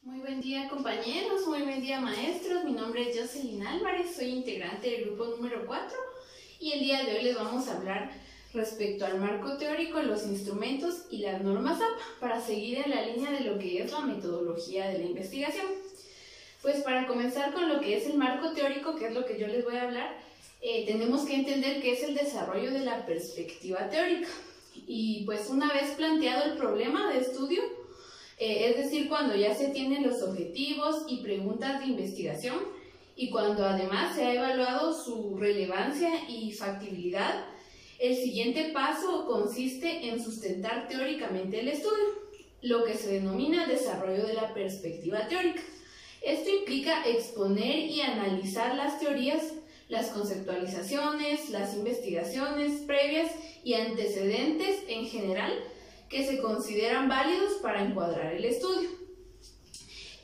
Muy buen día compañeros, muy buen día maestros, mi nombre es Jocelyn Álvarez, soy integrante del grupo número 4 y el día de hoy les vamos a hablar respecto al marco teórico, los instrumentos y las normas APA para seguir en la línea de lo que es la metodología de la investigación. Pues para comenzar con lo que es el marco teórico, que es lo que yo les voy a hablar, tenemos que entender qué es el desarrollo de la perspectiva teórica y pues una vez planteado el problema de estudio, es decir, cuando ya se tienen los objetivos y preguntas de investigación y cuando además se ha evaluado su relevancia y factibilidad, el siguiente paso consiste en sustentar teóricamente el estudio, lo que se denomina desarrollo de la perspectiva teórica. Esto implica exponer y analizar las teorías, las conceptualizaciones, las investigaciones previas y antecedentes en general que se consideran válidos para encuadrar el estudio.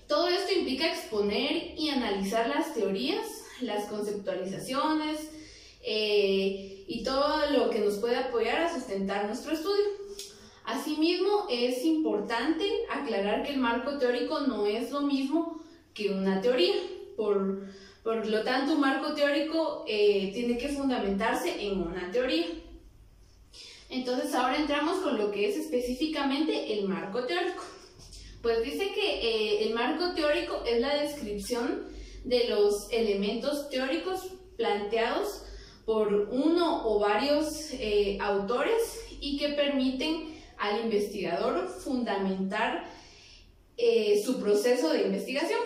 Todo esto implica exponer y analizar las teorías, las conceptualizaciones y todo lo que nos puede apoyar a sustentar nuestro estudio. Asimismo, es importante aclarar que el marco teórico no es lo mismo que una teoría. Por lo tanto, un marco teórico tiene que fundamentarse en una teoría. Entonces ahora entramos con lo que es específicamente el marco teórico. Pues dice que el marco teórico es la descripción de los elementos teóricos planteados por uno o varios autores y que permiten al investigador fundamentar su proceso de investigación.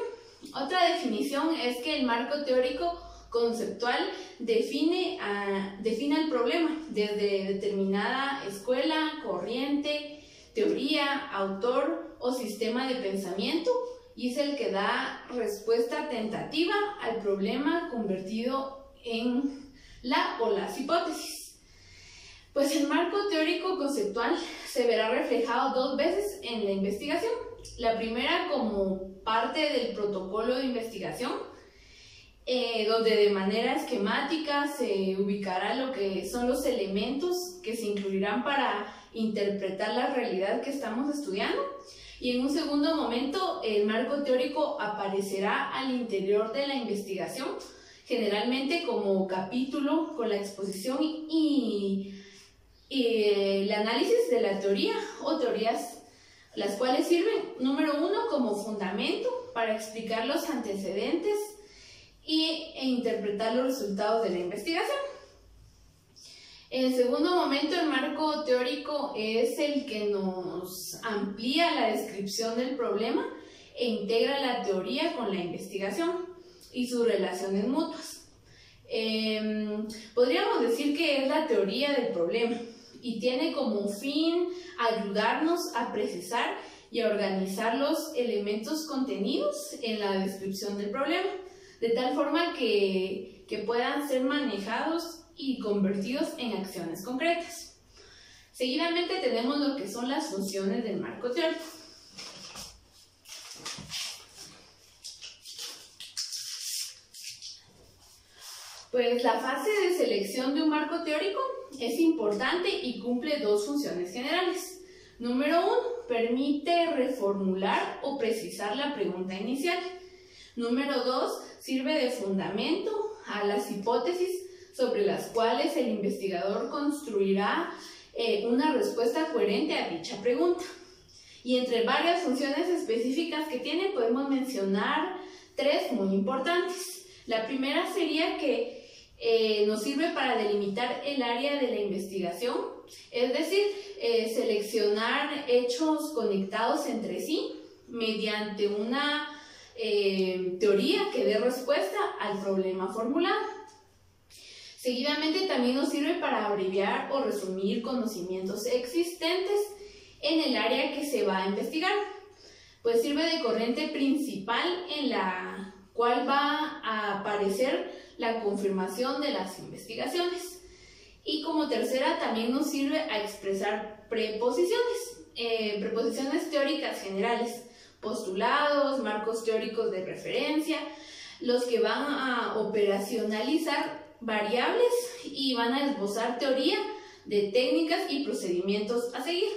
Otra definición es que el marco teórico conceptual define el problema desde determinada escuela, corriente, teoría, autor o sistema de pensamiento y es el que da respuesta tentativa al problema convertido en la o las hipótesis. Pues el marco teórico conceptual se verá reflejado dos veces en la investigación. La primera como parte del protocolo de investigación, donde de manera esquemática se ubicará lo que son los elementos que se incluirán para interpretar la realidad que estamos estudiando. Y en un segundo momento, el marco teórico aparecerá al interior de la investigación, generalmente como capítulo con la exposición y el análisis de la teoría o teorías, las cuales sirven, número uno, como fundamento para explicar los antecedentes e interpretar los resultados de la investigación. En segundo momento, el marco teórico es el que nos amplía la descripción del problema e integra la teoría con la investigación y sus relaciones mutuas. Podríamos decir que es la teoría del problema y tiene como fin ayudarnos a precisar y a organizar los elementos contenidos en la descripción del problema, de tal forma que puedan ser manejados y convertidos en acciones concretas. Seguidamente tenemos lo que son las funciones del marco teórico. Pues la fase de selección de un marco teórico es importante y cumple dos funciones generales. Número uno, permite reformular o precisar la pregunta inicial. Número dos, sirve de fundamento a las hipótesis sobre las cuales el investigador construirá una respuesta coherente a dicha pregunta. Y entre varias funciones específicas que tiene, podemos mencionar tres muy importantes. La primera sería que nos sirve para delimitar el área de la investigación, es decir, seleccionar hechos conectados entre sí mediante una teoría que dé respuesta al problema formulado. Seguidamente también nos sirve para abreviar o resumir conocimientos existentes en el área que se va a investigar. Pues sirve de corriente principal en la cual va a aparecer la confirmación de las investigaciones. Y como tercera también nos sirve a expresar preposiciones, preposiciones teóricas generales, postulados, marcos teóricos de referencia, los que van a operacionalizar variables y van a esbozar teoría de técnicas y procedimientos a seguir.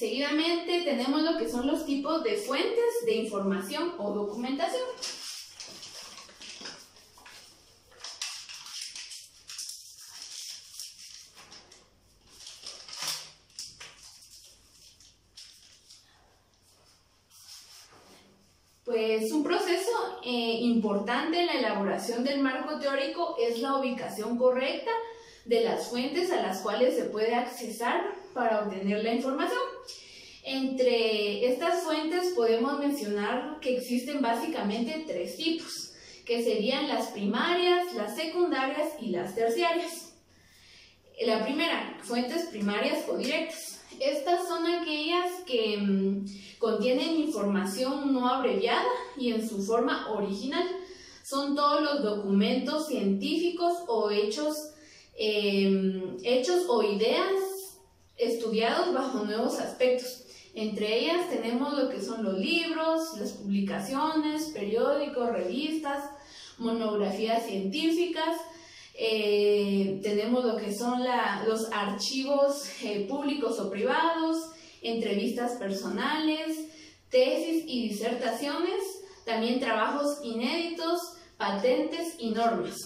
Seguidamente tenemos lo que son los tipos de fuentes de información o documentación. Pues un proceso importante en la elaboración del marco teórico es la ubicación correcta de las fuentes a las cuales se puede accesar para obtener la información. Entre estas fuentes podemos mencionar que existen básicamente tres tipos, que serían las primarias, las secundarias y las terciarias. La primera, fuentes primarias o directas. Estas son aquellas que contienen información no abreviada y en su forma original. Son todos los documentos científicos o hechos o ideas estudiados bajo nuevos aspectos. Entre ellas tenemos lo que son los libros, las publicaciones, periódicos, revistas, monografías científicas. Tenemos lo que son los archivos públicos o privados, entrevistas personales, tesis y disertaciones, también trabajos inéditos, patentes y normas.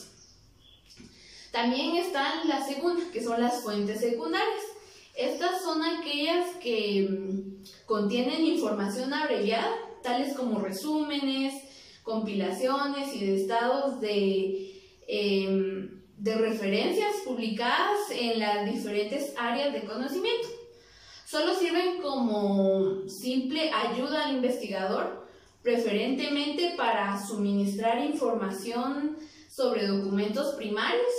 También están las segundas, que son las fuentes secundarias. Estas son aquellas que contienen información abreviada, tales como resúmenes, compilaciones y estados de referencias publicadas en las diferentes áreas de conocimiento. Solo sirven como simple ayuda al investigador, preferentemente para suministrar información sobre documentos primarios.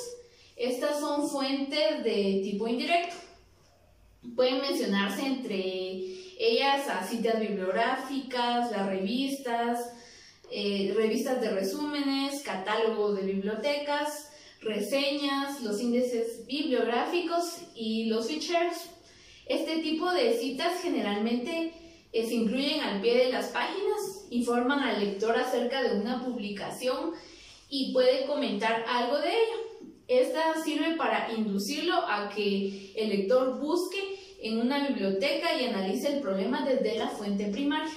Estas son fuentes de tipo indirecto. Pueden mencionarse entre ellas a citas bibliográficas, las revistas, revistas de resúmenes, catálogos de bibliotecas, reseñas, los índices bibliográficos y los ficheros. Este tipo de citas generalmente se incluyen al pie de las páginas, informan al lector acerca de una publicación y puede comentar algo de ello. Esta sirve para inducirlo a que el lector busque en una biblioteca y analice el problema desde la fuente primaria.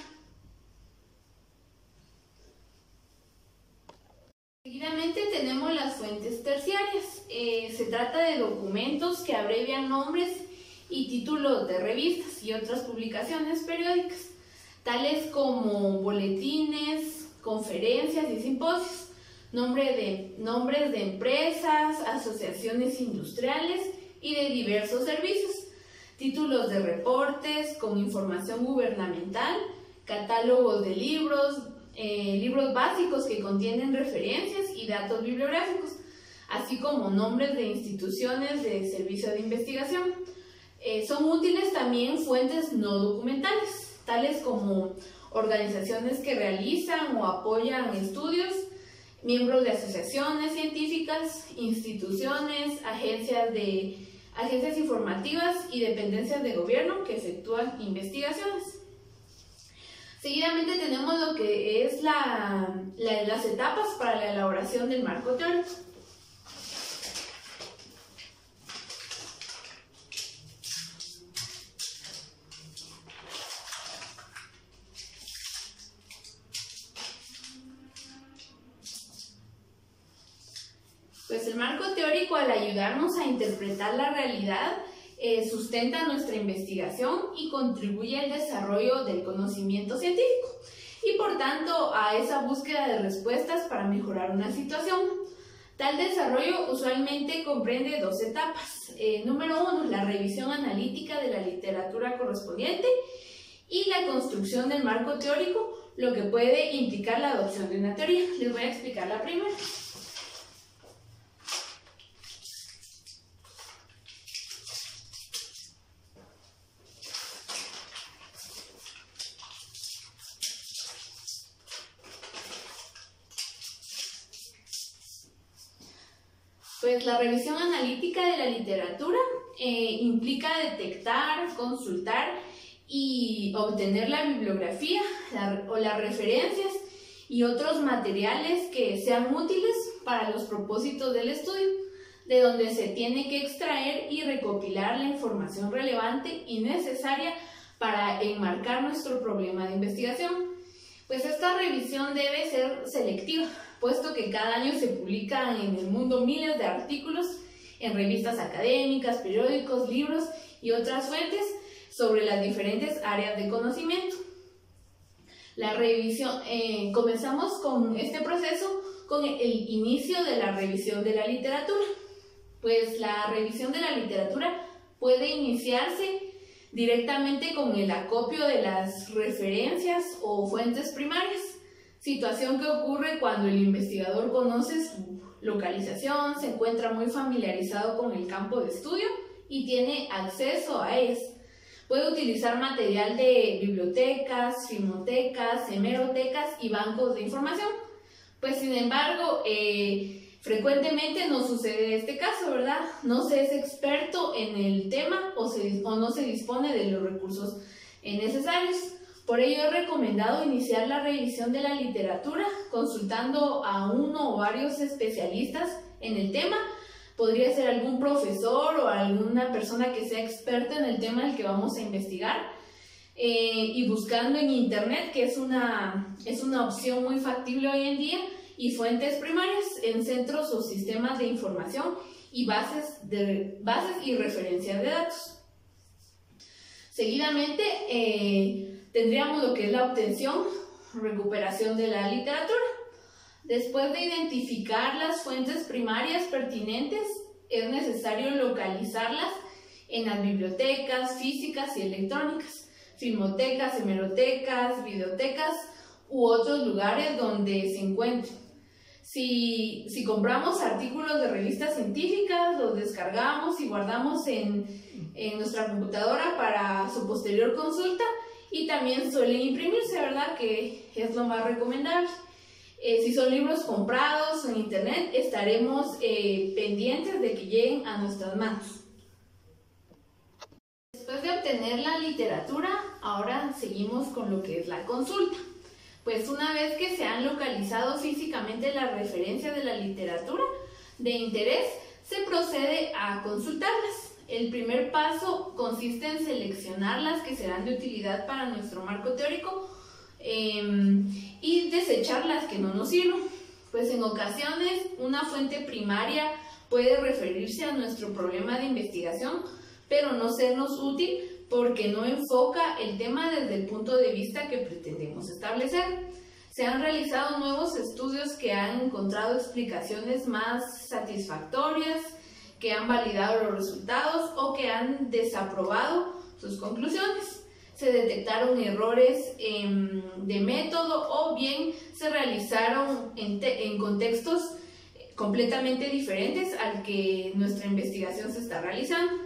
Seguidamente tenemos las fuentes terciarias. Se trata de documentos que abrevian nombres y títulos de revistas y otras publicaciones periódicas, tales como boletines, conferencias y simposios, nombres de empresas, asociaciones industriales y de diversos servicios, títulos de reportes con información gubernamental, catálogos de libros, libros básicos que contienen referencias y datos bibliográficos, así como nombres de instituciones de servicio de investigación. Son útiles también fuentes no documentales, tales como organizaciones que realizan o apoyan estudios, miembros de asociaciones científicas, instituciones, agencias informativas y dependencias de gobierno que efectúan investigaciones. Seguidamente tenemos lo que es las etapas para la elaboración del marco teórico. Pues el marco teórico, al ayudarnos a interpretar la realidad, sustenta nuestra investigación y contribuye al desarrollo del conocimiento científico y por tanto a esa búsqueda de respuestas para mejorar una situación. Tal desarrollo usualmente comprende dos etapas. Número 1, la revisión analítica de la literatura correspondiente y la construcción del marco teórico, lo que puede implicar la adopción de una teoría. Les voy a explicar la primera. Pues la revisión analítica de la literatura implica detectar, consultar y obtener la bibliografía o las referencias y otros materiales que sean útiles para los propósitos del estudio, de donde se tiene que extraer y recopilar la información relevante y necesaria para enmarcar nuestro problema de investigación. Pues esta revisión debe ser selectiva, puesto que cada año se publican en el mundo miles de artículos en revistas académicas, periódicos, libros y otras fuentes sobre las diferentes áreas de conocimiento. La revisión, comenzamos con este proceso con el inicio de la revisión de la literatura. Pues la revisión de la literatura puede iniciarse directamente con el acopio de las referencias o fuentes primarias, situación que ocurre cuando el investigador conoce su localización, se encuentra muy familiarizado con el campo de estudio y tiene acceso a ellas. Puede utilizar material de bibliotecas, filmotecas, hemerotecas y bancos de información. Pues sin embargo, frecuentemente no sucede este caso, ¿verdad? No se es experto en el tema o no se dispone de los recursos necesarios. Por ello es recomendado iniciar la revisión de la literatura consultando a uno o varios especialistas en el tema. Podría ser algún profesor o alguna persona que sea experta en el tema del que vamos a investigar, y buscando en internet, que es una opción muy factible hoy en día, y fuentes primarias en centros o sistemas de información y bases y referencias de datos. Seguidamente tendríamos lo que es la obtención, recuperación de la literatura. Después de identificar las fuentes primarias pertinentes, es necesario localizarlas en las bibliotecas físicas y electrónicas, filmotecas, hemerotecas, videotecas u otros lugares donde se encuentren. Si compramos artículos de revistas científicas, los descargamos y guardamos en nuestra computadora para su posterior consulta, y también suelen imprimirse, ¿verdad?, que es lo más recomendable. Si son libros comprados en internet, estaremos pendientes de que lleguen a nuestras manos. Después de obtener la literatura, ahora seguimos con lo que es la consulta. Pues una vez que se han localizado físicamente las referencias de la literatura de interés, se procede a consultarlas. El primer paso consiste en seleccionar las que serán de utilidad para nuestro marco teórico y desechar las que no nos sirven. Pues en ocasiones una fuente primaria puede referirse a nuestro problema de investigación, pero no sernos útil porque no enfoca el tema desde el punto de vista que pretendemos establecer. Se han realizado nuevos estudios que han encontrado explicaciones más satisfactorias, que han validado los resultados o que han desaprobado sus conclusiones. Se detectaron errores de método o bien se realizaron en contextos completamente diferentes al que nuestra investigación se está realizando.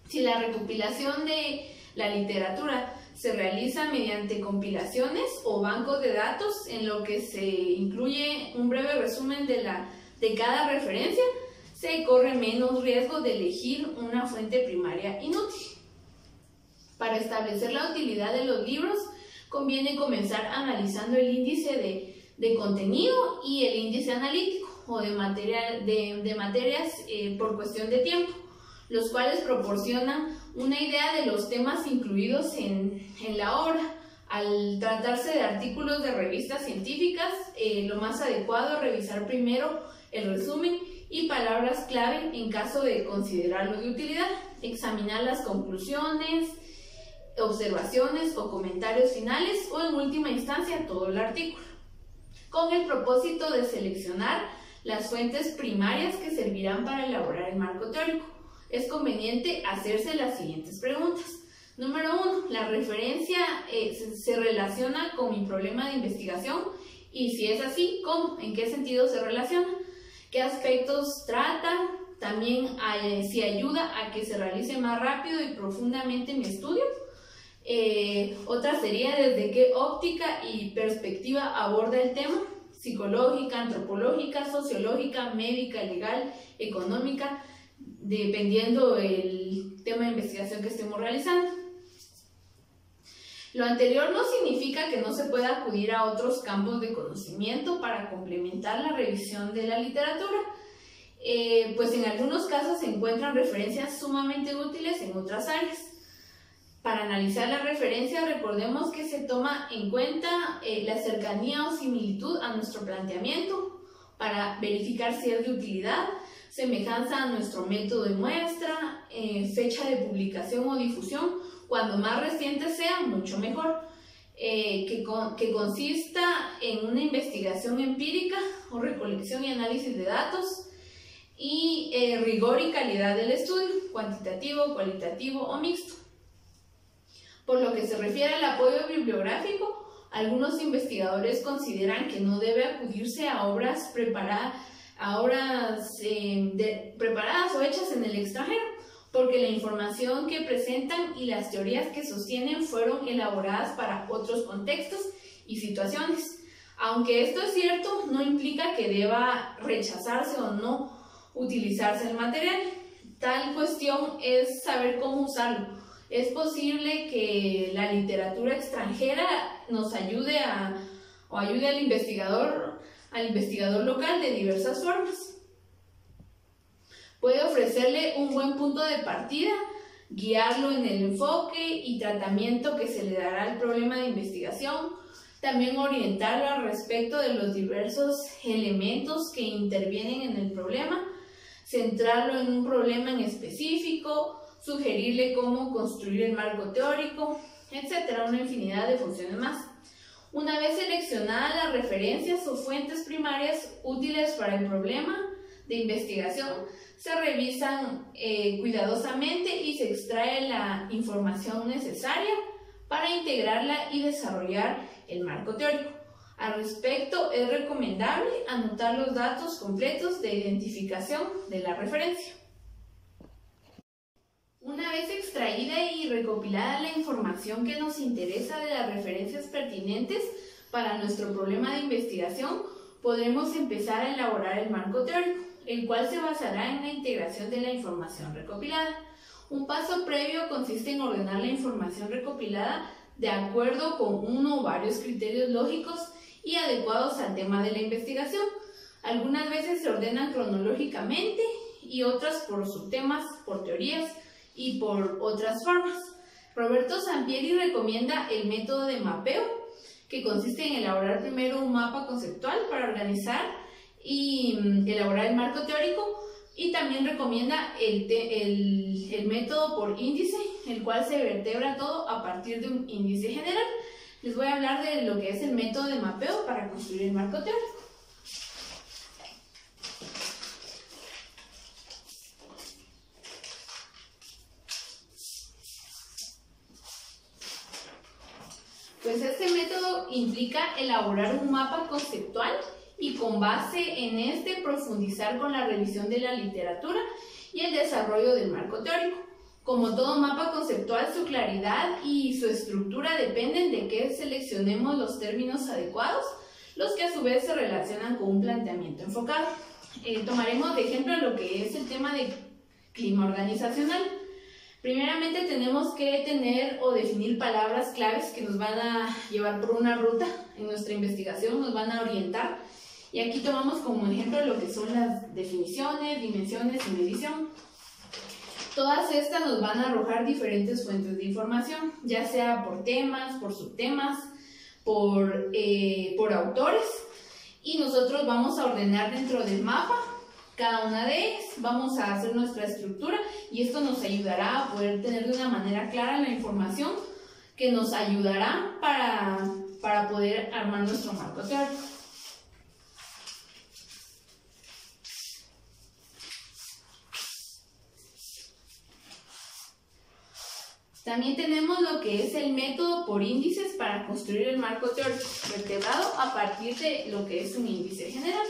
Si la recopilación de la literatura se realiza mediante compilaciones o bancos de datos en lo que se incluye un breve resumen de cada referencia, se corre menos riesgo de elegir una fuente primaria inútil. Para establecer la utilidad de los libros, conviene comenzar analizando el índice de contenido y el índice analítico o de materias por cuestión de tiempo, los cuales proporcionan una idea de los temas incluidos en la obra. Al tratarse de artículos de revistas científicas, lo más adecuado es revisar primero el resumen y palabras clave en caso de considerarlo de utilidad, examinar las conclusiones, observaciones o comentarios finales o en última instancia todo el artículo, con el propósito de seleccionar las fuentes primarias que servirán para elaborar el marco teórico. Es conveniente hacerse las siguientes preguntas. Número 1. ¿La referencia se relaciona con mi problema de investigación? Y si es así, ¿cómo? ¿En qué sentido se relaciona? ¿Qué aspectos trata? También si ayuda a que se realice más rápido y profundamente mi estudio. Otra sería desde qué óptica y perspectiva aborda el tema: psicológica, antropológica, sociológica, médica, legal, económica, dependiendo el tema de investigación que estemos realizando. Lo anterior no significa que no se pueda acudir a otros campos de conocimiento para complementar la revisión de la literatura, pues en algunos casos se encuentran referencias sumamente útiles en otras áreas. Para analizar la referencia, recordemos que se toma en cuenta la cercanía o similitud a nuestro planteamiento para verificar si es de utilidad, semejanza a nuestro método de muestra, fecha de publicación o difusión, cuando más reciente sea, mucho mejor, que consista en una investigación empírica o recolección y análisis de datos, y rigor y calidad del estudio, cuantitativo, cualitativo o mixto. Por lo que se refiere al apoyo bibliográfico, algunos investigadores consideran que no debe acudirse a obras preparadas o hechas en el extranjero, porque la información que presentan y las teorías que sostienen fueron elaboradas para otros contextos y situaciones. Aunque esto es cierto, no implica que deba rechazarse o no utilizarse el material. Tal cuestión es saber cómo usarlo. Es posible que la literatura extranjera nos ayude ayude al investigador local de diversas formas. Puede ofrecerle un buen punto de partida, guiarlo en el enfoque y tratamiento que se le dará al problema de investigación, también orientarlo al respecto de los diversos elementos que intervienen en el problema, centrarlo en un problema en específico, sugerirle cómo construir el marco teórico, etc. Una infinidad de funciones más. Una vez seleccionadas las referencias o fuentes primarias útiles para el problema de investigación, se revisan cuidadosamente y se extrae la información necesaria para integrarla y desarrollar el marco teórico. Al respecto, es recomendable anotar los datos completos de identificación de la referencia. Una vez extraída y recopilada la información que nos interesa de las referencias pertinentes para nuestro problema de investigación, podremos empezar a elaborar el marco teórico, el cual se basará en la integración de la información recopilada. Un paso previo consiste en ordenar la información recopilada de acuerdo con uno o varios criterios lógicos y adecuados al tema de la investigación. Algunas veces se ordenan cronológicamente y otras por subtemas, por teorías y por otras formas. Roberto Sampieri recomienda el método de mapeo, que consiste en elaborar primero un mapa conceptual para organizar y elaborar el marco teórico, y también recomienda el método por índice, el cual se vertebra todo a partir de un índice general. Les voy a hablar de lo que es el método de mapeo para construir el marco teórico. Pues este método implica elaborar un mapa conceptual y con base en este profundizar con la revisión de la literatura y el desarrollo del marco teórico. Como todo mapa conceptual, su claridad y su estructura dependen de que seleccionemos los términos adecuados, los que a su vez se relacionan con un planteamiento enfocado. Tomaremos de ejemplo lo que es el tema de clima organizacional. Primeramente tenemos que tener o definir palabras claves que nos van a llevar por una ruta en nuestra investigación, nos van a orientar. Y aquí tomamos como ejemplo lo que son las definiciones, dimensiones y medición. Todas estas nos van a arrojar diferentes fuentes de información, ya sea por temas, por subtemas, por autores. Y nosotros vamos a ordenar dentro del mapa cada una de ellas, vamos a hacer nuestra estructura y esto nos ayudará a poder tener de una manera clara la información que nos ayudará para poder armar nuestro marco teórico. También tenemos lo que es el método por índices para construir el marco teórico, vertebrado a partir de lo que es un índice general.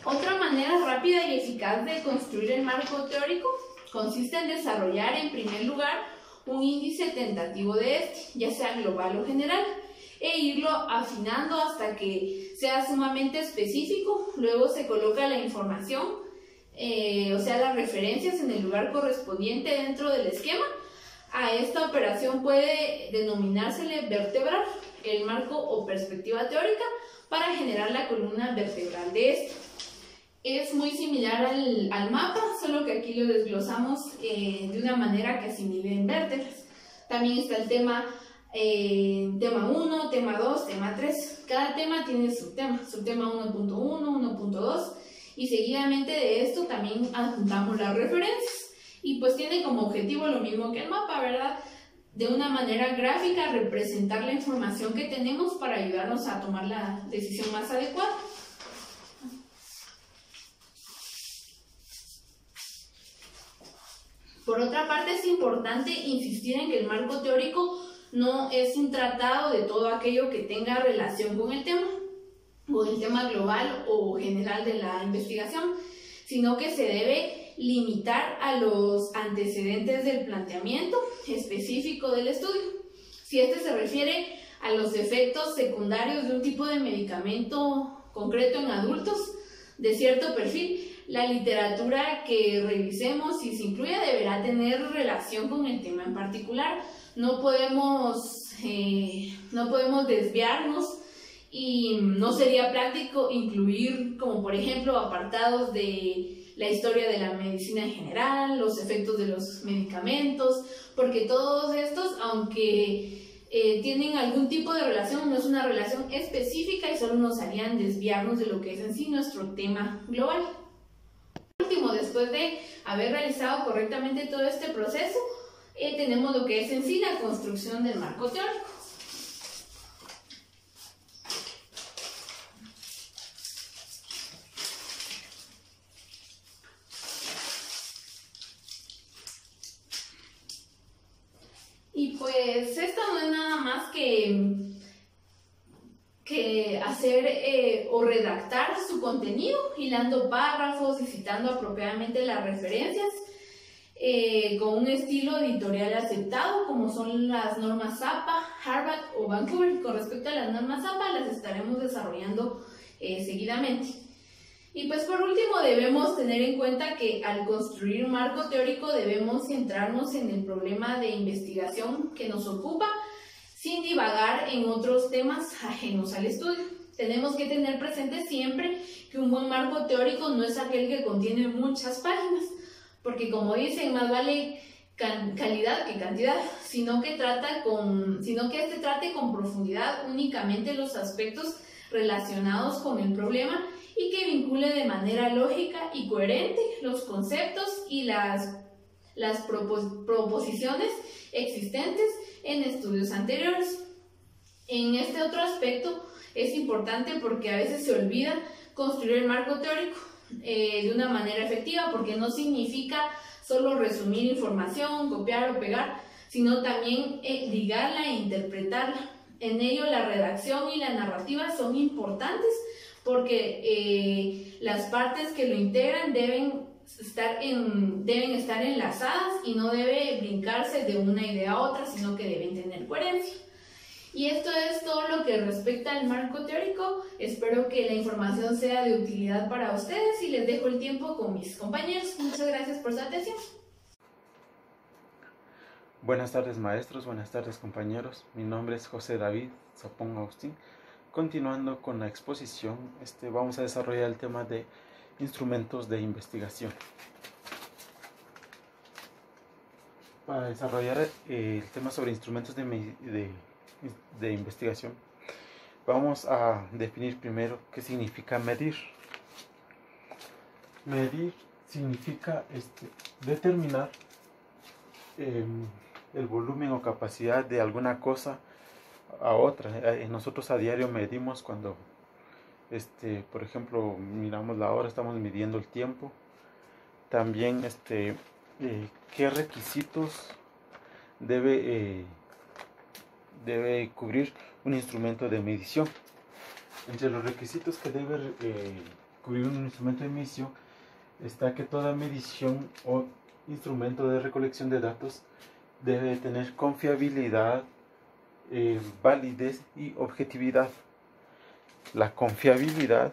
Otra manera rápida y eficaz de construir el marco teórico consiste en desarrollar en primer lugar un índice tentativo de este, ya sea global o general, e irlo afinando hasta que sea sumamente específico. Luego se coloca la información, o sea las referencias en el lugar correspondiente dentro del esquema. A esta operación puede denominársele vertebrar. el marco o perspectiva teórica para generar la columna vertebral de este. Es muy similar al mapa, solo que aquí lo desglosamos de una manera que asimile en vértebras. También está el tema 1, tema 2, tema 3. Cada tema tiene subtema 1.1, 1.2 y seguidamente de esto también adjuntamos las referencias. Y pues tiene como objetivo lo mismo que el mapa, ¿verdad? De una manera gráfica representar la información que tenemos para ayudarnos a tomar la decisión más adecuada. Por otra parte, es importante insistir en que el marco teórico no es un tratado de todo aquello que tenga relación con el tema global o general de la investigación, sino que se debe limitar a los antecedentes del planteamiento específico del estudio. Si este se refiere a los efectos secundarios de un tipo de medicamento concreto en adultos de cierto perfil, la literatura que revisemos y se incluya deberá tener relación con el tema en particular. No podemos desviarnos y no sería práctico incluir, como por ejemplo, apartados de la historia de la medicina en general, los efectos de los medicamentos, porque todos estos, aunque tienen algún tipo de relación, no es una relación específica y solo nos harían desviarnos de lo que es en sí nuestro tema global. Por último, después de haber realizado correctamente todo este proceso, tenemos lo que es en sí la construcción del marco teórico. Y pues esto no es nada más que hacer o redactar su contenido, hilando párrafos y citando apropiadamente las referencias con un estilo editorial aceptado, como son las normas APA, Harvard o Vancouver. Con respecto a las normas APA, las estaremos desarrollando seguidamente. Y pues por último debemos tener en cuenta que al construir un marco teórico debemos centrarnos en el problema de investigación que nos ocupa, sin divagar en otros temas ajenos al estudio. Tenemos que tener presente siempre que un buen marco teórico no es aquel que contiene muchas páginas, porque como dicen, más vale calidad que cantidad, sino que este trate con profundidad únicamente los aspectos relacionados con el problema y que vincule de manera lógica y coherente los conceptos y las proposiciones existentes en estudios anteriores. En este otro aspecto es importante porque a veces se olvida construir el marco teórico de una manera efectiva, porque no significa solo resumir información, copiar o pegar, sino también ligarla e interpretarla. En ello la redacción y la narrativa son importantes porque las partes que lo integran deben estar enlazadas y no debe brincarse de una idea a otra, sino que deben tener coherencia. Y esto es todo lo que respecta al marco teórico. Espero que la información sea de utilidad para ustedes y les dejo el tiempo con mis compañeros. Muchas gracias por su atención. Buenas tardes maestros, buenas tardes compañeros. Mi nombre es José David Zapón Agustín. Continuando con la exposición, vamos a desarrollar el tema de instrumentos de investigación. Para desarrollar el tema sobre instrumentos de investigación, vamos a definir primero qué significa medir. Medir significa determinar el volumen o capacidad de alguna cosa a otra. Nosotros a diario medimos cuando, por ejemplo, miramos la hora, estamos midiendo el tiempo. También, qué requisitos debe cubrir un instrumento de medición. Entre los requisitos que debe cubrir un instrumento de medición está que toda medición o instrumento de recolección de datos debe tener confiabilidad, validez y objetividad. La confiabilidad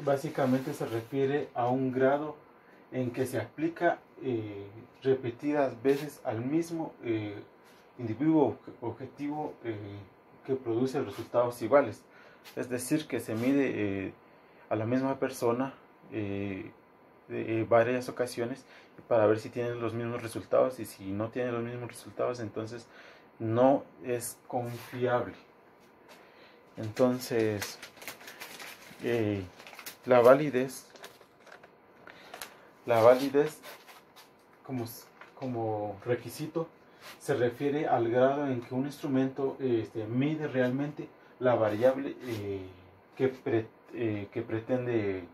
básicamente se refiere a un grado en que se aplica repetidas veces al mismo individuo objetivo que produce resultados iguales. Es decir, que se mide a la misma persona varias ocasiones para ver si tienen los mismos resultados, y si no tienen los mismos resultados, entonces no es confiable. Entonces, la validez como requisito se refiere al grado en que un instrumento mide realmente la variable que pretende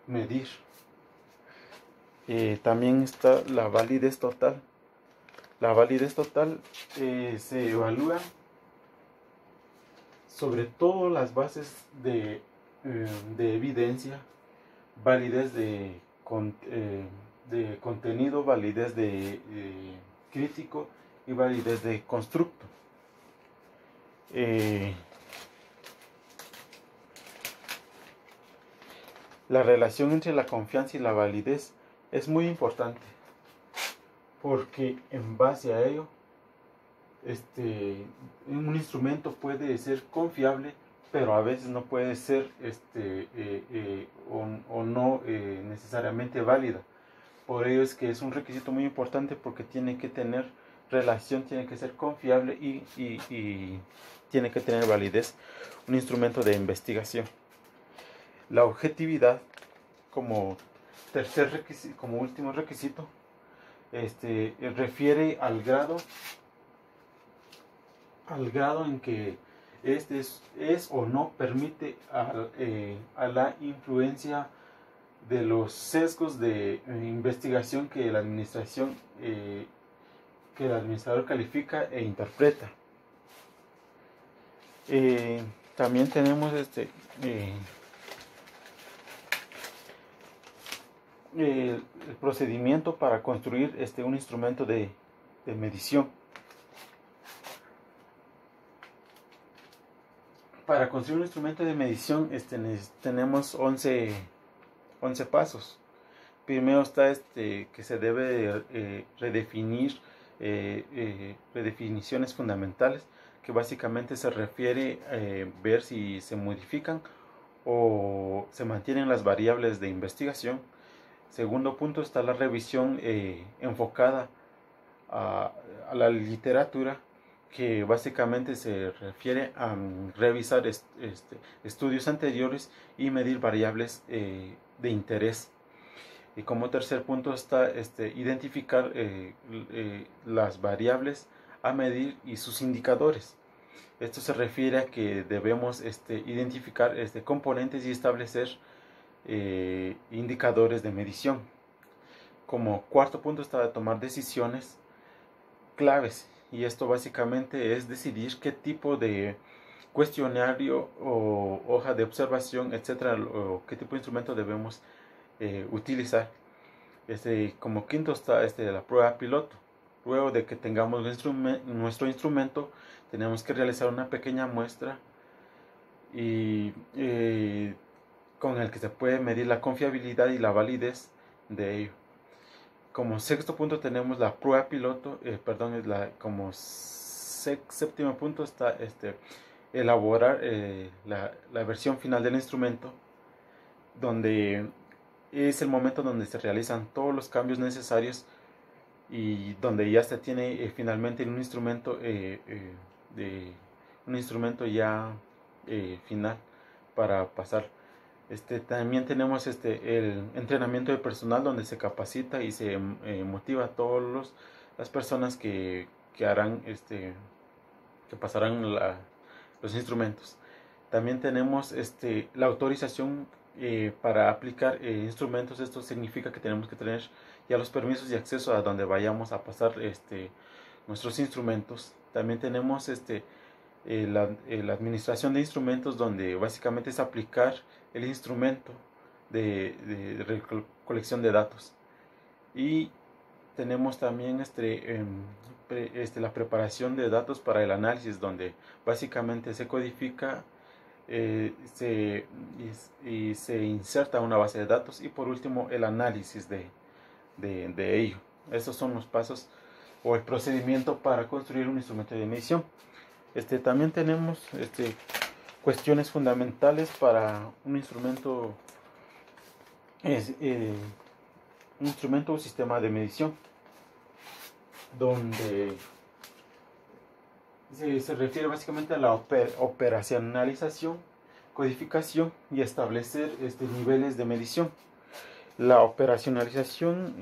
medir. También está la validez total. La validez total se evalúa sobre todo las bases de evidencia, validez de contenido, validez de crítico y validez de constructo. La relación entre la confianza y la validez es muy importante, porque en base a ello un instrumento puede ser confiable, pero a veces no puede ser o no necesariamente válida. Por ello es que es un requisito muy importante, porque tiene que tener relación, tiene que ser confiable y tiene que tener validez un instrumento de investigación. La objetividad como como último requisito refiere al grado en que es o no permite a la influencia de los sesgos de investigación que la administración que el administrador califica e interpreta. También tenemos el procedimiento para construir un instrumento de medición. Para construir un instrumento de medición tenemos 11 pasos. Primero está que se debe redefinir redefiniciones fundamentales, que básicamente se refiere a ver si se modifican o se mantienen las variables de investigación. Segundo punto está la revisión enfocada a la literatura, que básicamente se refiere a revisar estudios anteriores y medir variables de interés. Y como tercer punto está identificar las variables a medir y sus indicadores. Esto se refiere a que debemos identificar componentes y establecer indicadores de medición. Como cuarto punto está tomar decisiones claves, y esto básicamente es decidir qué tipo de cuestionario o hoja de observación, etcétera, o qué tipo de instrumento debemos utilizar. Como quinto está la prueba piloto. Luego de que tengamos nuestro instrumento, tenemos que realizar una pequeña muestra y con el que se puede medir la confiabilidad y la validez de ello. Como sexto punto tenemos la prueba piloto, como séptimo punto está elaborar la versión final del instrumento, donde es el momento donde se realizan todos los cambios necesarios y donde ya se tiene finalmente un instrumento ya final para pasar. También tenemos el entrenamiento de personal, donde se capacita y se motiva a todas las personas que harán que pasarán los instrumentos. También tenemos la autorización para aplicar instrumentos. Esto significa que tenemos que tener ya los permisos y acceso a donde vayamos a pasar nuestros instrumentos. También tenemos la administración de instrumentos, donde básicamente es aplicar el instrumento de recolección de datos. Y tenemos también la preparación de datos para el análisis, donde básicamente se codifica y se inserta una base de datos, y por último el análisis de ello. Estos son los pasos o el procedimiento para construir un instrumento de medición. También tenemos cuestiones fundamentales para un instrumento o sistema de medición, donde se refiere básicamente a la operacionalización, codificación y establecer niveles de medición. La operacionalización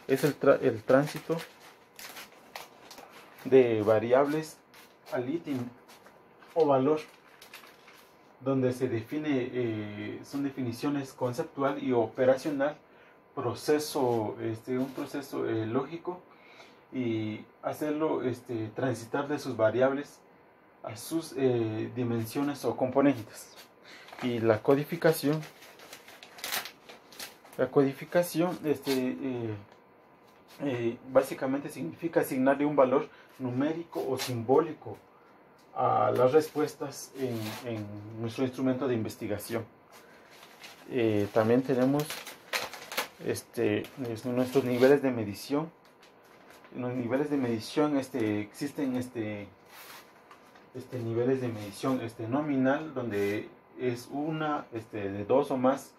es el tránsito de variables al ítem o valor, donde se define, son definiciones conceptual y operacional, un proceso lógico, y hacerlo transitar de sus variables a sus dimensiones o componentes. Y la codificación básicamente significa asignarle un valor numérico o simbólico a las respuestas en nuestro instrumento de investigación. También tenemos nuestros niveles de medición. En los niveles de medición existen niveles de medición nominal, donde es una de dos o más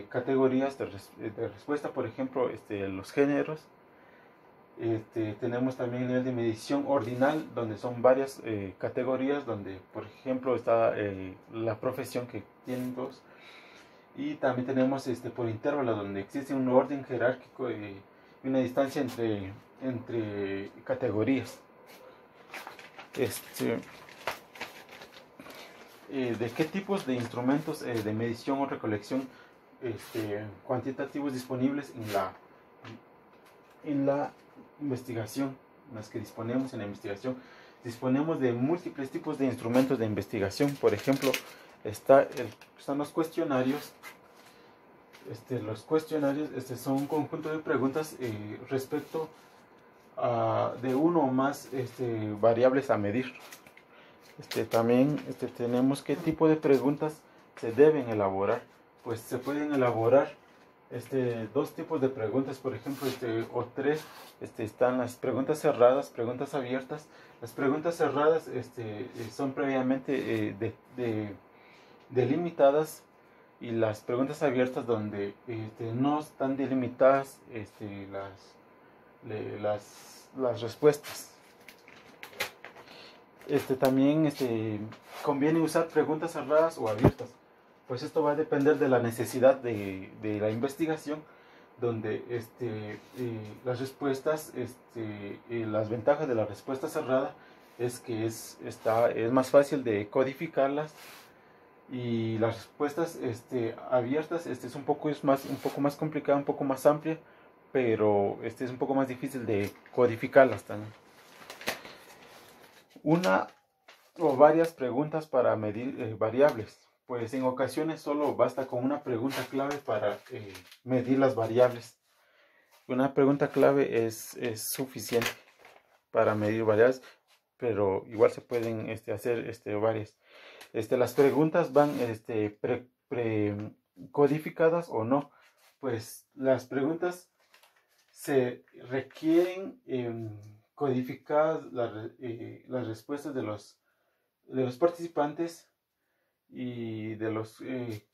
categorías de respuesta, por ejemplo los géneros. Tenemos también el nivel de medición ordinal, donde son varias categorías, donde por ejemplo está la profesión, que tienen dos. Y también tenemos por intervalo, donde existe un orden jerárquico y una distancia entre categorías. ¿De qué tipos de instrumentos de medición o recolección cuantitativos disponibles en la investigación? Las que disponemos en la investigación, disponemos de múltiples tipos de instrumentos de investigación. Por ejemplo, están los cuestionarios. Los cuestionarios son un conjunto de preguntas respecto de uno o más variables a medir. También tenemos qué tipo de preguntas se deben elaborar. Pues se pueden elaborar dos tipos de preguntas, por ejemplo, o tres. Están las preguntas cerradas, preguntas abiertas. Las preguntas cerradas son previamente delimitadas, y las preguntas abiertas, donde no están delimitadas las respuestas. También conviene usar preguntas cerradas o abiertas, pues esto va a depender de la necesidad de la investigación, donde las respuestas, las ventajas de la respuesta cerrada es que es más fácil de codificarlas, y las respuestas abiertas es un poco más complicada, un poco más amplia, pero es un poco más difícil de codificarlas también. Una o varias preguntas para medir variables. Pues en ocasiones solo basta con una pregunta clave para medir las variables. Una pregunta clave es suficiente para medir variables, pero igual se pueden hacer varias. Las preguntas van codificadas o no. Pues las preguntas se requieren codificar las respuestas de los participantes y de los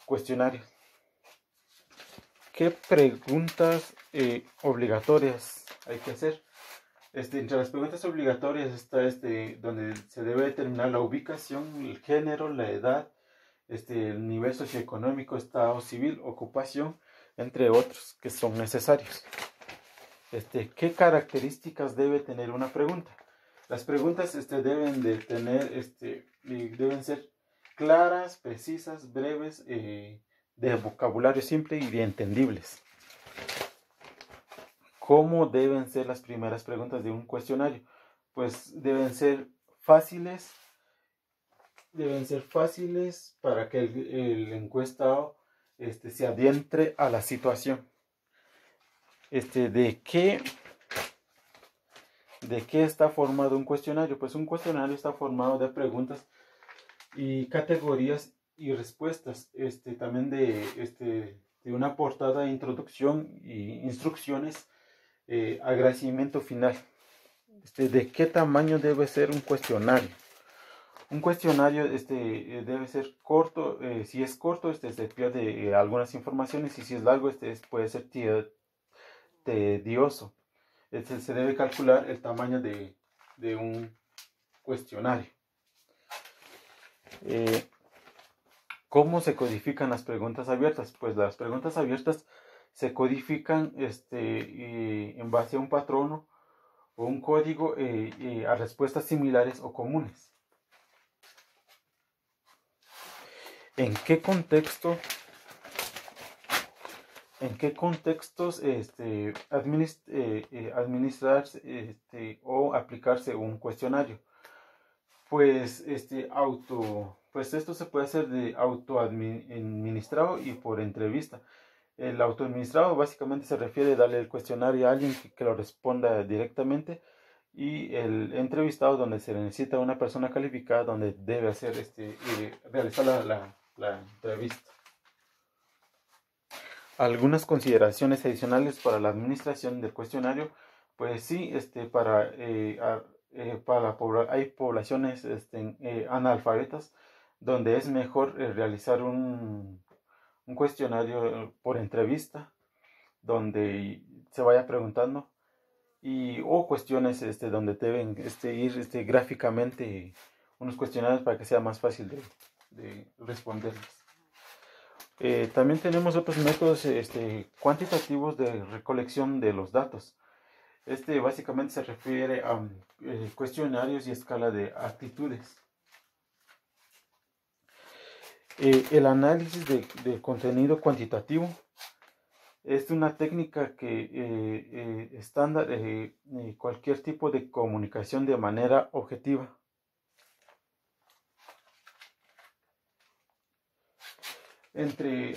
cuestionarios. ¿Qué preguntas obligatorias hay que hacer? Entre las preguntas obligatorias está donde se debe determinar la ubicación, el género, la edad, el nivel socioeconómico, estado civil, ocupación, entre otros que son necesarios. ¿Qué características debe tener una pregunta? Las preguntas deben de tener, deben ser claras, precisas, breves, de vocabulario simple y de entendibles. ¿Cómo deben ser las primeras preguntas de un cuestionario? Pues deben ser fáciles para que el encuestado se adentre a la situación. ¿De qué está formado un cuestionario? Pues un cuestionario está formado de preguntas y categorías y respuestas, también de una portada, introducción y instrucciones Agradecimiento final. ¿De qué tamaño debe ser un cuestionario? Un cuestionario debe ser corto. Si es corto, se pierde algunas informaciones, y si es largo, puede ser tedioso. Se debe calcular el tamaño de un cuestionario. ¿Cómo se codifican las preguntas abiertas? Pues las preguntas abiertas se codifican en base a un patrón o un código a respuestas similares o comunes. ¿En qué contextos administrarse o aplicarse un cuestionario? Pues esto se puede hacer de autoadministrado y por entrevista. El autoadministrado básicamente se refiere a darle el cuestionario a alguien que lo responda directamente, y el entrevistado, donde se necesita una persona calificada, donde debe hacer realizar la entrevista. Algunas consideraciones adicionales para la administración del cuestionario. Pues sí, hay poblaciones analfabetas, donde es mejor realizar un cuestionario por entrevista, donde se vaya preguntando, o cuestiones donde deben ir gráficamente unos cuestionarios para que sea más fácil de responderles. También tenemos otros métodos cuantitativos de recolección de los datos. Básicamente se refiere a cuestionarios y escala de actitudes. El análisis de contenido cuantitativo es una técnica que estándar cualquier tipo de comunicación de manera objetiva. Entre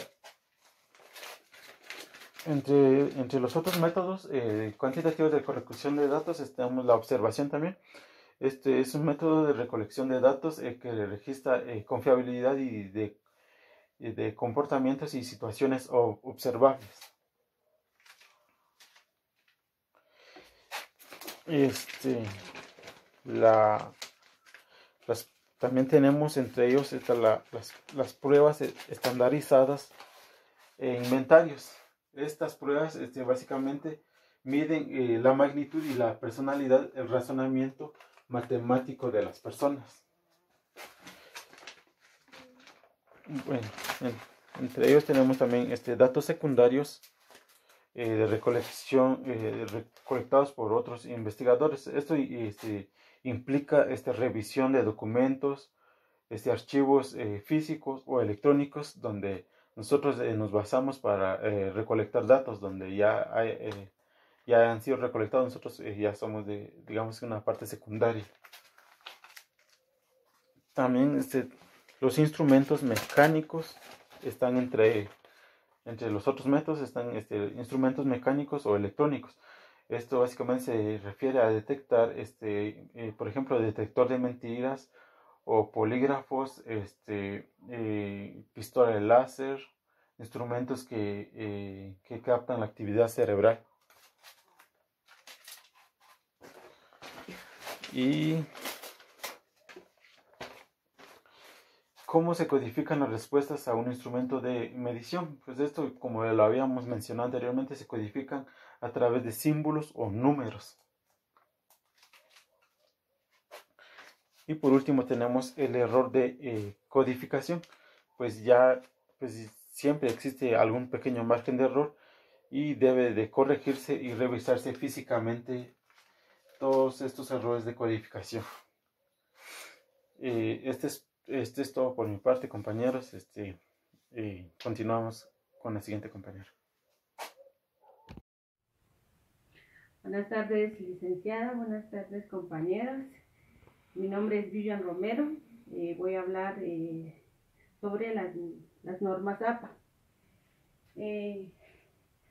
los otros métodos cuantitativos de recolección de datos, tenemos la observación también. Es un método de recolección de datos que registra confiabilidad y de comportamientos y situaciones observables. También tenemos entre ellos las pruebas estandarizadas e inventarios. Estas pruebas básicamente miden la magnitud y la personalidad, el razonamiento matemático de las personas. Bueno, entre ellos tenemos también datos secundarios de recolección recolectados por otros investigadores. Esto implica revisión de documentos, archivos físicos o electrónicos, donde nosotros nos basamos para recolectar datos, donde ya han sido recolectados. Nosotros ya somos digamos, una parte secundaria. También los instrumentos mecánicos están entre los otros métodos. Están instrumentos mecánicos o electrónicos. Esto básicamente se refiere a detectar, por ejemplo, detector de mentiras o polígrafos, pistola de láser, instrumentos que captan la actividad cerebral. Y ¿cómo se codifican las respuestas a un instrumento de medición? Pues esto, como lo habíamos mencionado anteriormente, se codifican a través de símbolos o números. Y por último tenemos el error de codificación. Pues siempre existe algún pequeño margen de error, y debe de corregirse y revisarse físicamente todos estos errores de codificación. Este es todo por mi parte, compañeros. Continuamos con la siguiente compañera. Buenas tardes, licenciada. Buenas tardes, compañeros. Mi nombre es Vivian Romero. Voy a hablar sobre las normas APA.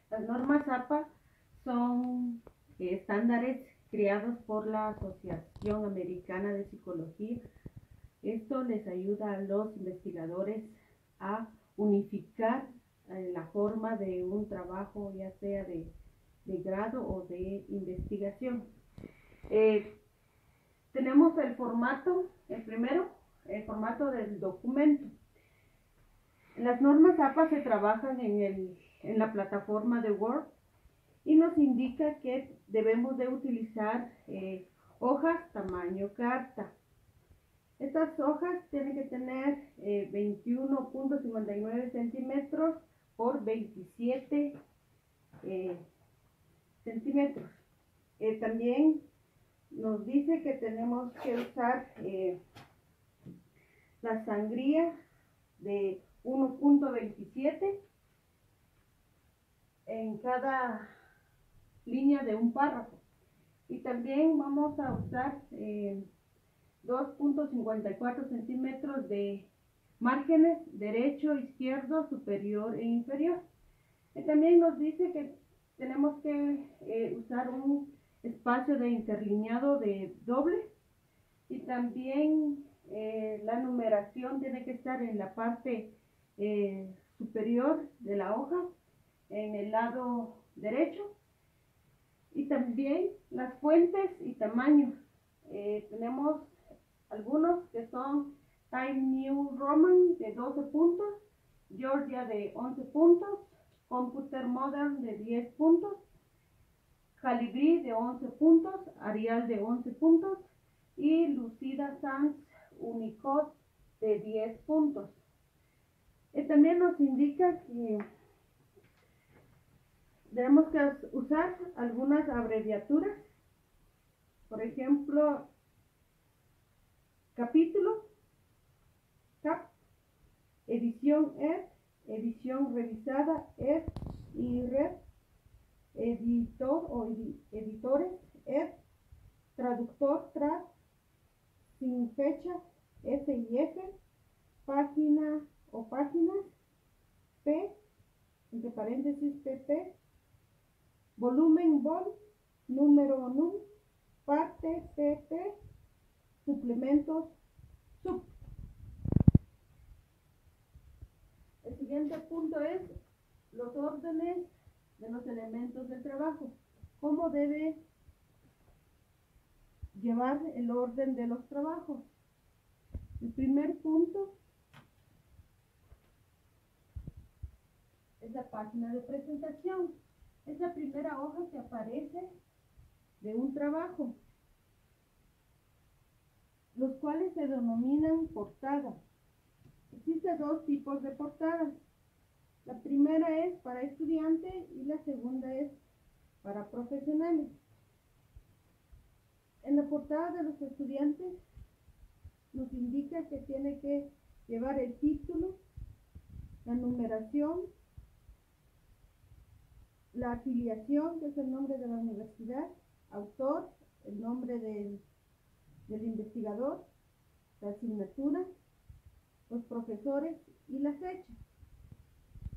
Las normas APA son estándares creados por la Asociación Americana de Psicología. Esto les ayuda a los investigadores a unificar la forma de un trabajo, ya sea de de grado o de investigación. Tenemos el formato, el primero, el formato del documento. Las normas APA se trabajan en la plataforma de Word y nos indica que debemos de utilizar hojas tamaño carta. Estas hojas tienen que tener 21.59 centímetros por 27 centímetros. También nos dice que tenemos que usar la sangría de 1.27 en cada línea de un párrafo. Y también vamos a usar 2.54 centímetros de márgenes derecho, izquierdo, superior e inferior. Y también nos dice que tenemos que usar un espacio de interlineado de doble y también la numeración tiene que estar en la parte superior de la hoja, en el lado derecho, y también las fuentes y tamaños. Tenemos algunos que son Times New Roman de 12 puntos, Georgia de 11 puntos, Computer Modern de 10 puntos, Calibri de 11 puntos, Arial de 11 puntos y Lucida Sans Unicode de 10 puntos. También nos indica que tenemos que usar algunas abreviaturas, por ejemplo, capítulo, CAP, edición ED, edición revisada ED y RED, editor o editores ED, traductor TRAD, sin fecha F y F, página o páginas P, entre paréntesis PP, volumen vol, número num, parte PP, suplementos sub. El siguiente punto es los órdenes de los elementos del trabajo. ¿Cómo debe llevar el orden de los trabajos? El primer punto es la página de presentación. Es la primera hoja que aparece de un trabajo, los cuales se denominan portada. Existen dos tipos de portadas. La primera es para estudiantes y la segunda es para profesionales. En la portada de los estudiantes nos indica que tiene que llevar el título, la numeración, la afiliación, que es el nombre de la universidad, autor, el nombre del investigador, la asignatura, los profesores y la fecha.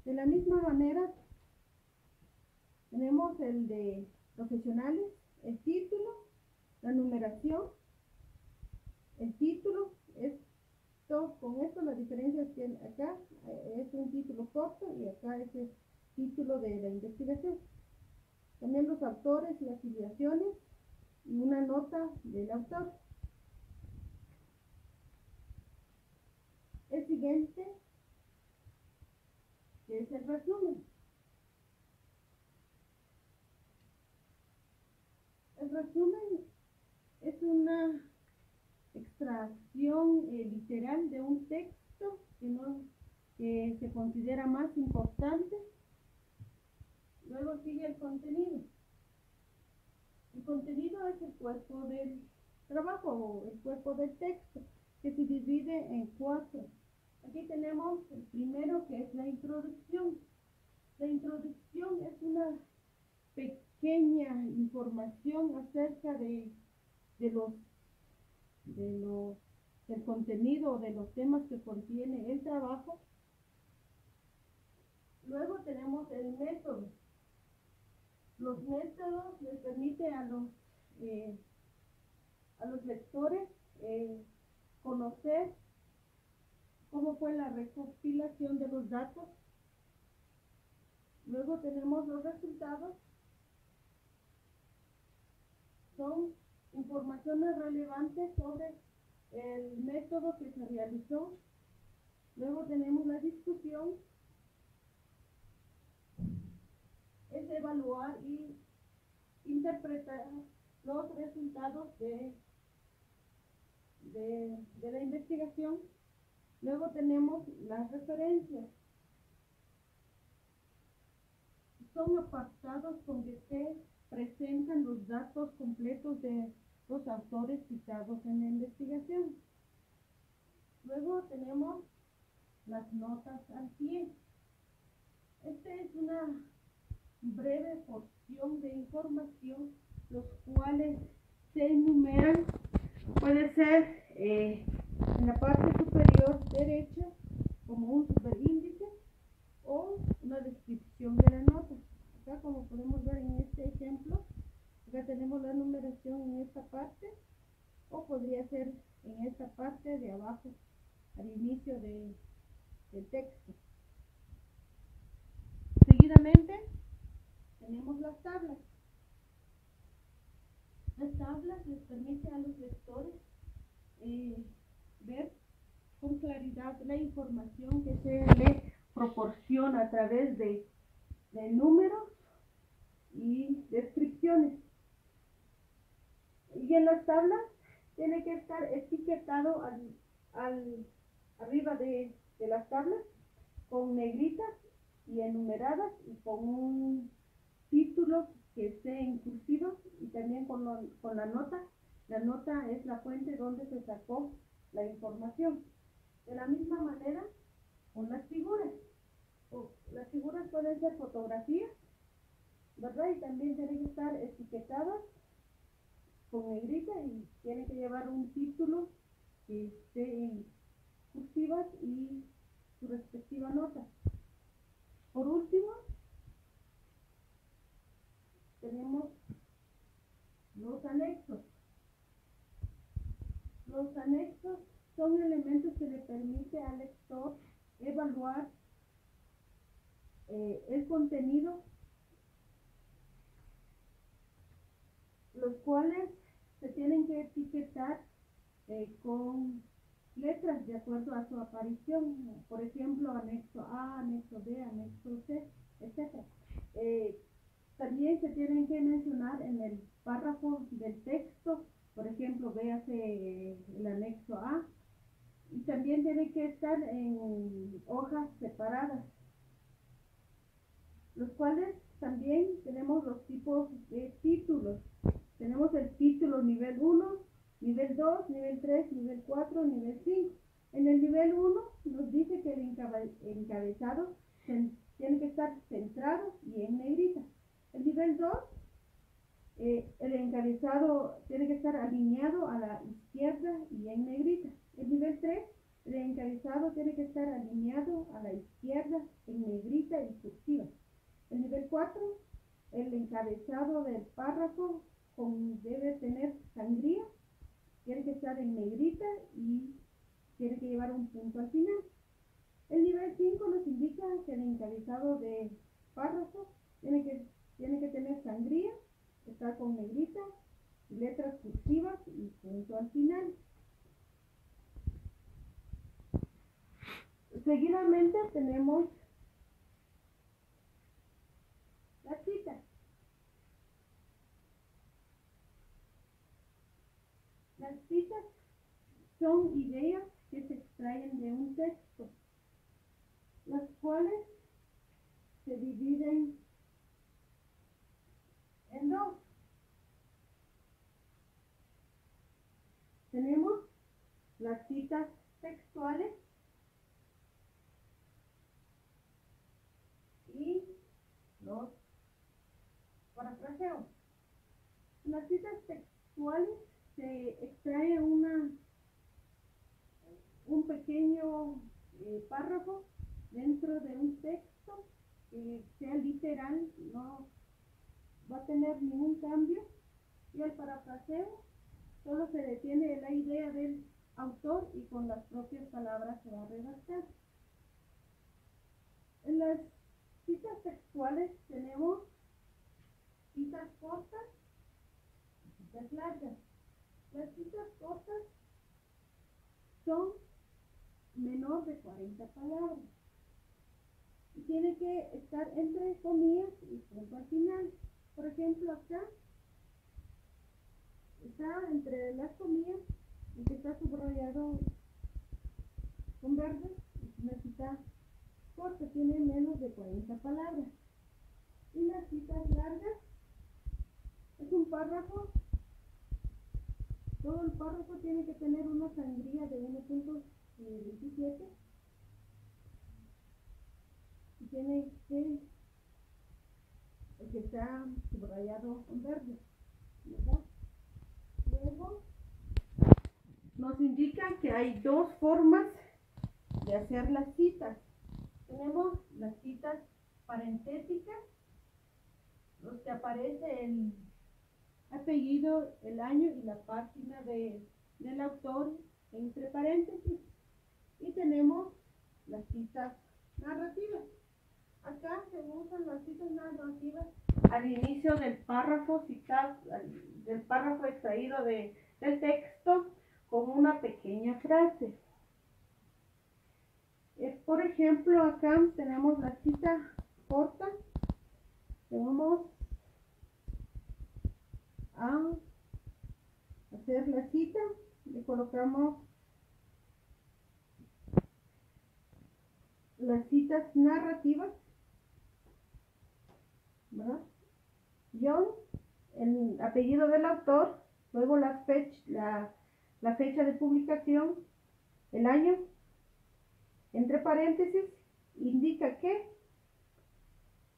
De la misma manera, tenemos el de profesionales, el título, la numeración, el título, con esto la diferencia es que acá es un título corto y acá es el título de la investigación. También los autores y afiliaciones y una nota del autor. El siguiente es el resumen. El resumen es una extracción literal de un texto que se considera más importante. Luego sigue el contenido. El contenido es el cuerpo del trabajo o el cuerpo del texto, que se divide en 4. Aquí tenemos el primero, que es la introducción. La introducción es una pequeña información acerca del contenido o de los temas que contiene el trabajo. Luego tenemos el método. Los métodos les permiten a los lectores conocer cómo fue la recopilación de los datos. Luego tenemos los resultados son informaciones relevantes sobre el método que se realizó. Luego tenemos la discusión, es evaluar y interpretar los resultados de la investigación. Luego tenemos las referencias. Son apartados donde se presentan los datos completos de los autores citados en la investigación. Luego tenemos las notas al pie. Esta es una breve porción de información, los cuales se enumeran. Puede ser en la parte superior derecha como un superíndice o una descripción de la nota. Acá, como podemos ver en este ejemplo, acá tenemos la numeración en esta parte, o podría ser en esta parte de abajo al inicio del texto. Seguidamente tenemos las tablas. Las tablas les permiten a los lectores ver con claridad la información que se le proporciona a través de números y descripciones. Y en las tablas tiene que estar etiquetado arriba de las tablas con negritas y enumeradas y con un título que esté en cursiva y también con la nota. La nota es la fuente donde se sacó la información. De la misma manera con las figuras. Las figuras pueden ser fotografías, ¿verdad? Y también tienen que estar etiquetadas con negrita y tienen que llevar un título que esté en cursivas y su respectiva nota. Por último, tenemos los anexos. Los anexos son elementos que le permiten al lector evaluar el contenido, los cuales se tienen que etiquetar con letras de acuerdo a su aparición. Por ejemplo, anexo A, anexo B, anexo C, etc. También se tienen que mencionar en el párrafo del texto. Por ejemplo, véase el anexo A, y también tiene que estar en hojas separadas, los cuales también tenemos los tipos de títulos. Tenemos el título nivel 1, nivel 2, nivel 3, nivel 4, nivel 5. En el nivel 1 nos dice que el encabezado tiene que estar centrado y en negrita. El nivel 2, el encabezado tiene que estar alineado a la izquierda y en negrita. El nivel 3, el encabezado tiene que estar alineado a la izquierda en negrita y cursiva. El nivel 4, el encabezado del párrafo debe tener sangría, tiene que estar en negrita y tiene que llevar un punto al final. El nivel 5 nos indica que el encabezado del párrafo tiene que tener sangría, está con negrita, letras cursivas y punto al final. Seguidamente tenemos las citas. Las citas son ideas que se extraen de un texto, las cuales se dividen en dos. Tenemos las citas textuales y los parafraseos. En las citas textuales se extrae un pequeño párrafo dentro de un texto que sea literal, no va a tener ningún cambio, y el parafraseo solo se detiene en la idea del autor y con las propias palabras se va a redactar. En las citas textuales tenemos citas cortas citas largas. Las citas cortas son menor de 40 palabras. Y tiene que estar entre comillas y punto al final. Por ejemplo, acá está entre las comillas y que está subrayado con verde. Es una cita corta, tiene menos de 40 palabras. Y las citas largas es un párrafo. Todo el párrafo tiene que tener una sangría de 1.27 y tiene que está subrayado con verde, ¿verdad? Luego nos indican que hay dos formas de hacer las citas. Tenemos las citas parentéticas, los que aparece el apellido, el año y la página del autor entre paréntesis. Y tenemos las citas narrativas. Acá se usan las citas narrativas al inicio del párrafo citado, del párrafo extraído del texto, con una pequeña frase. Por ejemplo, acá tenemos la cita corta. Vamos a hacer la cita, le colocamos las citas narrativas, ¿verdad? John, el apellido del autor, luego la fecha de publicación, el año, entre paréntesis, indica que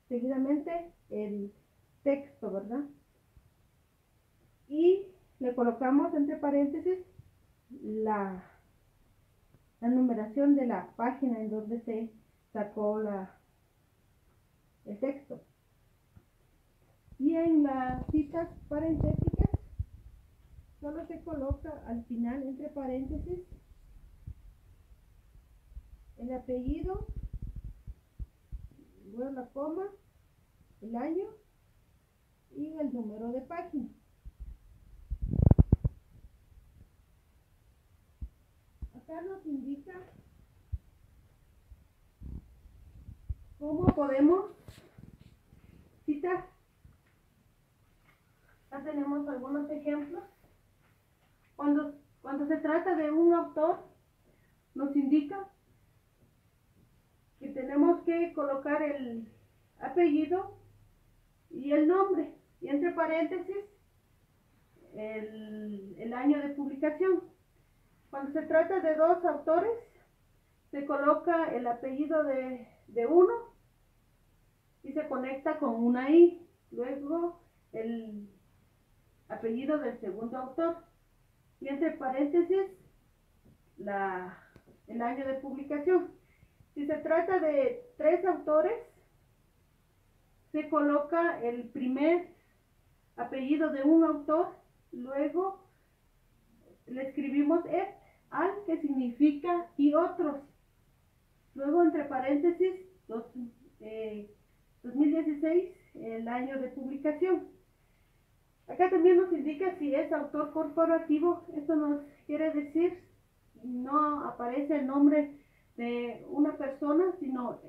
seguidamente el texto, ¿verdad? Y le colocamos entre paréntesis la numeración de la página en donde se sacó el texto. Y en las citas parentéticas solo se coloca al final entre paréntesis el apellido, luego la coma, el año y el número de página. Acá nos indica cómo podemos citar. Acá tenemos algunos ejemplos. Cuando se trata de un autor, nos indica que tenemos que colocar el apellido y el nombre, y entre paréntesis el año de publicación. Cuando se trata de dos autores, se coloca el apellido de uno y se conecta con una I, luego el apellido del segundo autor y entre paréntesis el año de publicación. Si se trata de tres autores, se coloca el primer apellido de un autor, luego le escribimos al, que significa y otros, luego entre paréntesis 2016, el año de publicación. Acá también nos indica si es autor corporativo. Esto nos quiere decir no aparece el nombre de una persona, sino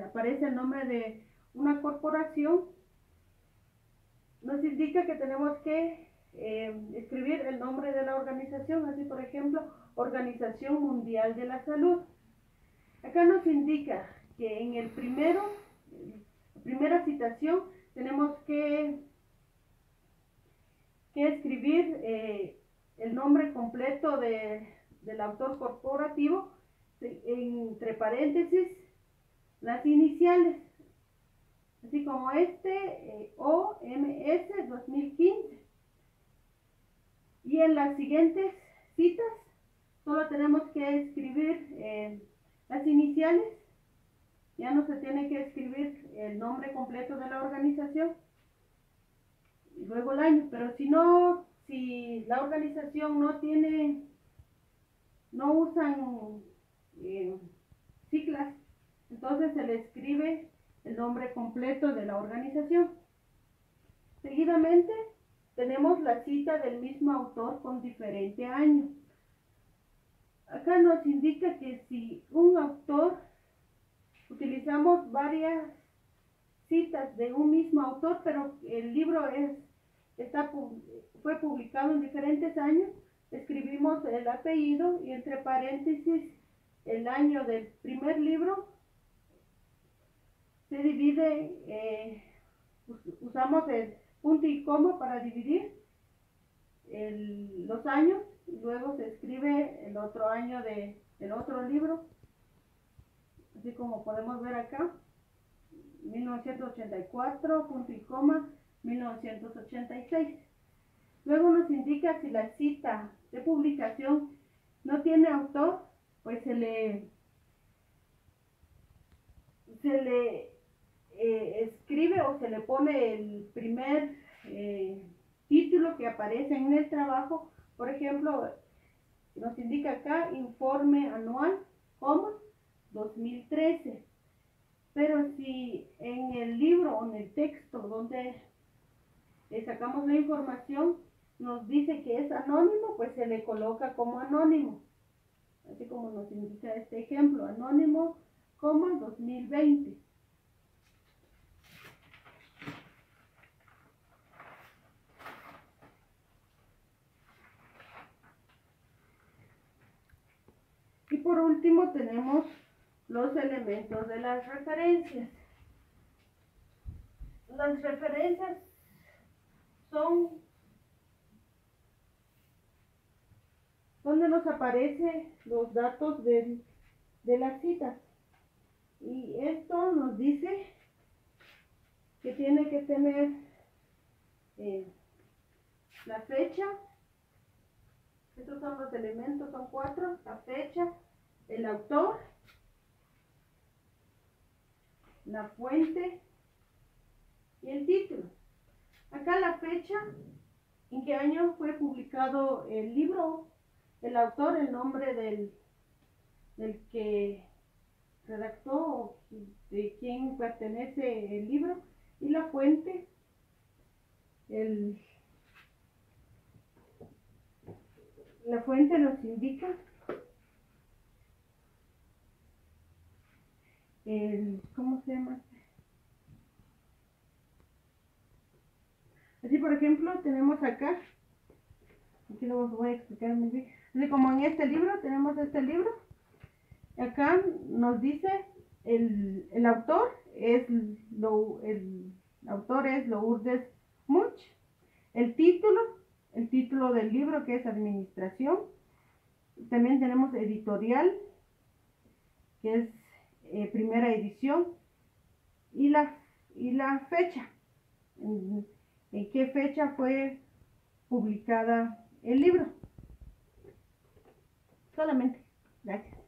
aparece el nombre de una corporación. Nos indica que tenemos que escribir el nombre de la organización, así por ejemplo, Organización Mundial de la Salud. Acá nos indica que en la primera citación tenemos que escribir el nombre completo del autor corporativo, entre paréntesis las iniciales, así como OMS 2015. Y en las siguientes citas solo tenemos que escribir las iniciales, ya no se tiene que escribir el nombre completo de la organización y luego el año. Pero si la organización no usan siglas, entonces se le escribe el nombre completo de la organización. Seguidamente tenemos la cita del mismo autor con diferente año. Acá nos indica que si un autor, utilizamos varias citas de un mismo autor, pero el libro fue publicado en diferentes años, escribimos el apellido y entre paréntesis el año del primer libro. Se divide, usamos el punto y coma para dividir los años, y luego se escribe el otro año del otro libro, así como podemos ver acá, 1984, punto y coma, 1986. Luego nos indica si la cita de publicación no tiene autor, pues se le escribe o se le pone el primer título que aparece en el trabajo. Por ejemplo, nos indica acá informe anual, 2013. Pero si en el libro o en el texto donde sacamos la información nos dice que es anónimo, pues se le coloca como anónimo. Así como nos indica este ejemplo, anónimo, 2020. Y por último tenemos los elementos de las referencias. Las referencias son donde nos aparecen los datos de las citas. Y esto nos dice que tiene que tener la fecha. Estos son los elementos, son 4, la fecha, el autor, la fuente y el título. Acá la fecha, en qué año fue publicado el libro, el autor, el nombre del que redactó, de quién pertenece el libro, y la fuente, la fuente nos indica ¿cómo se llama? Así, por ejemplo, tenemos acá, aquí lo voy a explicar muy bien. Así como en este libro, tenemos este libro. Acá nos dice el autor es Lourdes Munch. El título del libro, que es Administración. También tenemos editorial, que es primera edición, y la fecha, en qué fecha fue publicada el libro. Solamente. Gracias.